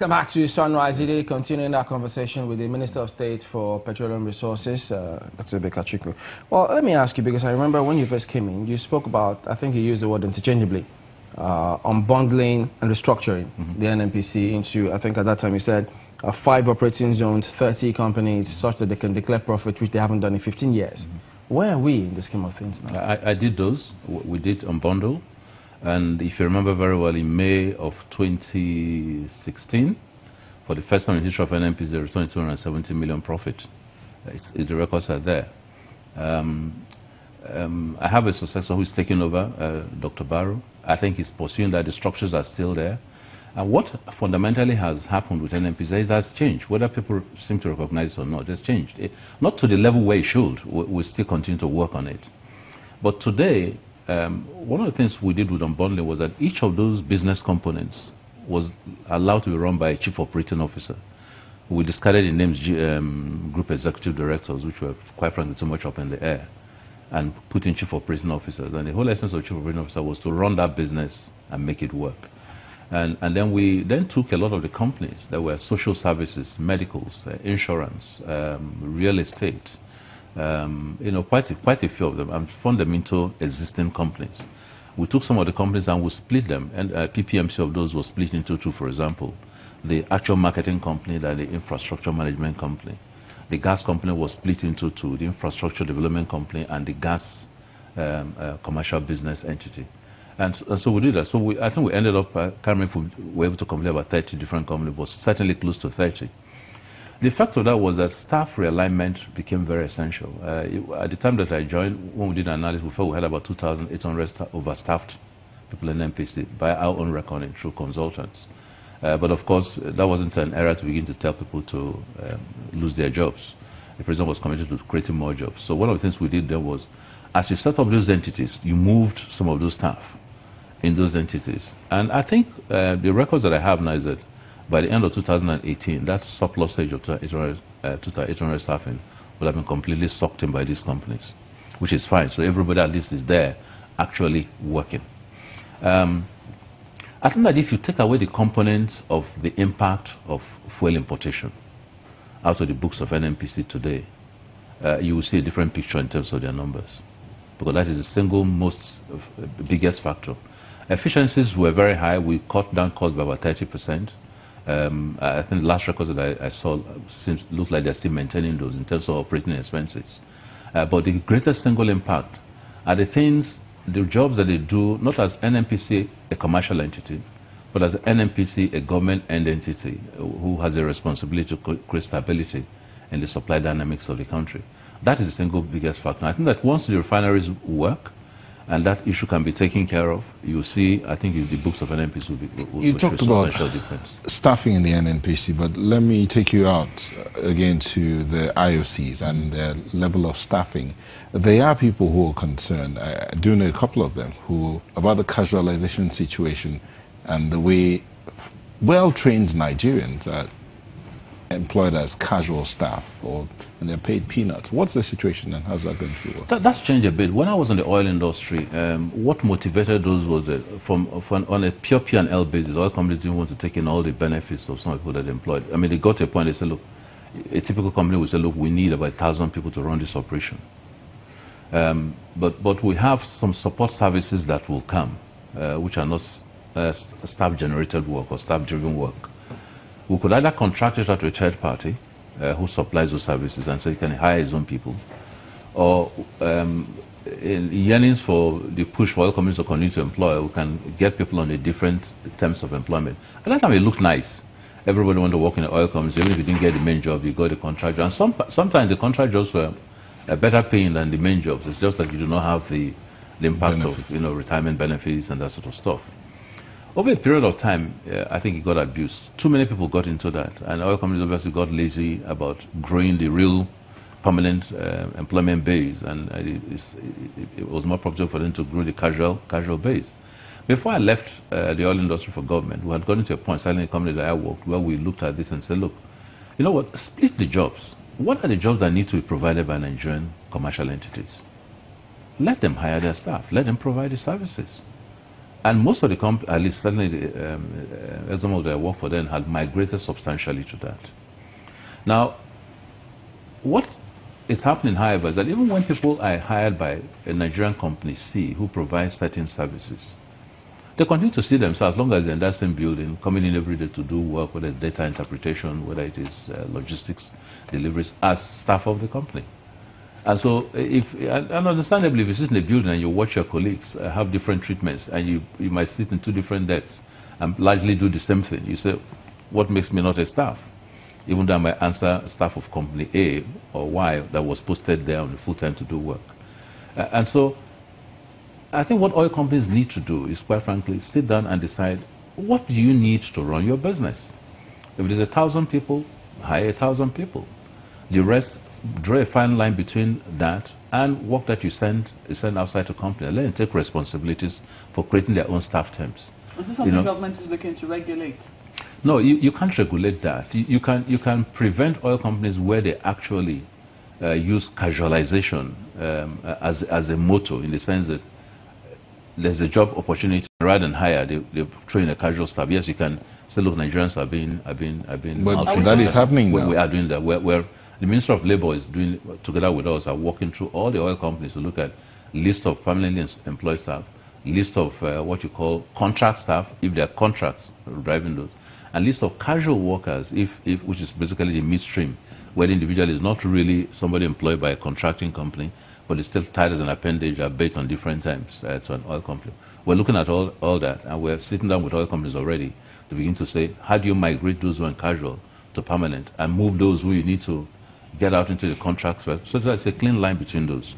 Welcome back to Sunrise Today, continuing our conversation with the Minister of State for Petroleum Resources, Dr. Kachikwu. Well, let me ask you, because I remember when you first came in, you spoke about, I think you used the word interchangeably, unbundling and restructuring the NNPC into, I think at that time you said, 5 operating zones, 30 companies, such that they can declare profit, which they haven't done in 15 years. Where are we in the scheme of things now? I did those. We did unbundle. And if you remember very well, in May of 2016, for the first time in the history of NNPC, they returned 270 million profit. The records are there. I have a successor who is taking over, Dr. Barrow. I think he's pursuing that. The structures are still there. And what fundamentally has happened with NNPC is that's changed. Whether people seem to recognize it or not, it's changed. Not to the level where it should. We still continue to work on it. But today, one of the things we did with unbundling was that each of those business components was allowed to be run by a chief operating officer. We discarded the names group executive directors, which were quite frankly too much up in the air, and put in chief operating officers. And the whole essence of chief operating officer was to run that business and make it work. And then we took a lot of the companies that were social services, medicals, insurance, real estate, quite a few of them, and formed them into existing companies. We took some of the companies and we split them, and PPMC of those was split into 2, for example. The actual marketing company and the infrastructure management company. The gas company was split into 2, the infrastructure development company and the gas commercial business entity. And so we did that. So I think we ended up, I can't remember if we were able to complete about 30 different companies, but certainly close to 30. The effect of that was that staff realignment became very essential. At the time that I joined, when we did an analysis, we felt we had about 2,800 overstaffed people in NPC by our own reckoning through consultants. But of course, that wasn't an era to begin to tell people to lose their jobs. The president was committed to creating more jobs. So one of the things we did there was, as you set up those entities, you moved some of those staff in those entities. And I think the records that I have now is that by the end of 2018, that surplus stage of 2,800 staffing would have been completely sucked in by these companies, which is fine. So everybody at least is there actually working. I think that if you take away the component of the impact of fuel importation out of the books of NNPC today, you will see a different picture in terms of their numbers, because that is the single biggest factor. Efficiencies were very high. We cut down costs by about 30%. I think the last records that I saw look like they're still maintaining those in terms of operating expenses. But the greatest single impact are the jobs that they do, not as NNPC, a commercial entity, but as NNPC, a government-end entity who has a responsibility to create stability in the supply dynamics of the country. That is the single biggest factor. I think that once the refineries work, and that issue can be taken care of, you see, I think the books of NNPC will show a substantial difference. Staffing in the NNPC, but let me take you out again to the IOCs and their level of staffing. There are people who are concerned, I do know a couple of them, about the casualization situation and the way well-trained Nigerians are employed as casual staff, and they're paid peanuts. What's the situation and how's that going to work? That's changed a bit. When I was in the oil industry, what motivated those was that on a pure P&L basis, oil companies didn't want to take in all the benefits of some people that they employed. I mean, they got to a point, they said, look, a typical company would say, look, we need about 1,000 people to run this operation. But we have some support services that will come, which are not staff-generated work or staff-driven work. We could either contract it out to a third party who supplies those services and say he can hire his own people, or in yearnings for the push for oil companies to continue to employ, we can get people on the different terms of employment. At that time, it looked nice. Everybody wanted to work in the oil companies. Even if you didn't get the main job, you got the contract job. And sometimes the contract jobs were better paying than the main jobs. It's just that you do not have the impact of retirement benefits and that sort of stuff. Over a period of time, I think it got abused. Too many people got into that, and oil companies obviously got lazy about growing the real permanent employment base, and it was more profitable for them to grow the casual base. Before I left the oil industry for government, we had gotten to a point, certainly in the company that I worked, where we looked at this and said, look, you know what, split the jobs. What are the jobs that need to be provided by Nigerian commercial entities? Let them hire their staff. Let them provide the services. And most of the companies, at least certainly some of that I work for them, had migrated substantially to that. Now, what is happening, however, is that even when people are hired by a Nigerian company C who provides certain services, they continue to see themselves, as long as they're in that same building, coming in every day to do work, whether it's data interpretation, whether it is logistics, deliveries, as staff of the company. And so, and understandably, if you sit in a building and you watch your colleagues have different treatments, and you might sit in two different desks and largely do the same thing, you say, what makes me not a staff? Even though I might answer staff of company A or Y that was posted there on the full time to do work. And so, I think what oil companies need to do is, quite frankly, sit down and decide, what do you need to run your business? If there's 1,000 people, hire 1,000 people. The rest, draw a fine line between that and work that you send outside the company. And let them take responsibilities for creating their own staff terms. Is this something the government is looking to regulate? No, you can't regulate that. You can prevent oil companies where they actually use casualization as a motto, in the sense that there's a job opportunity, rather than hire, they throw in a casual staff. Yes, you can say, look, Nigerians are being but that is happening now. We are doing that. Where the Minister of Labour is doing, together with us, are working through all the oil companies to look at list of permanently employed staff, list of what you call contract staff, if there are contracts driving those, and list of casual workers, which is basically the midstream, where the individual is not really somebody employed by a contracting company, but is still tied as an appendage or based on different times to an oil company. We're looking at all that, and we're sitting down with oil companies already to begin to say, how do you migrate those who are casual to permanent, and move those who you need to get out into the contracts, so there's a clean line between those.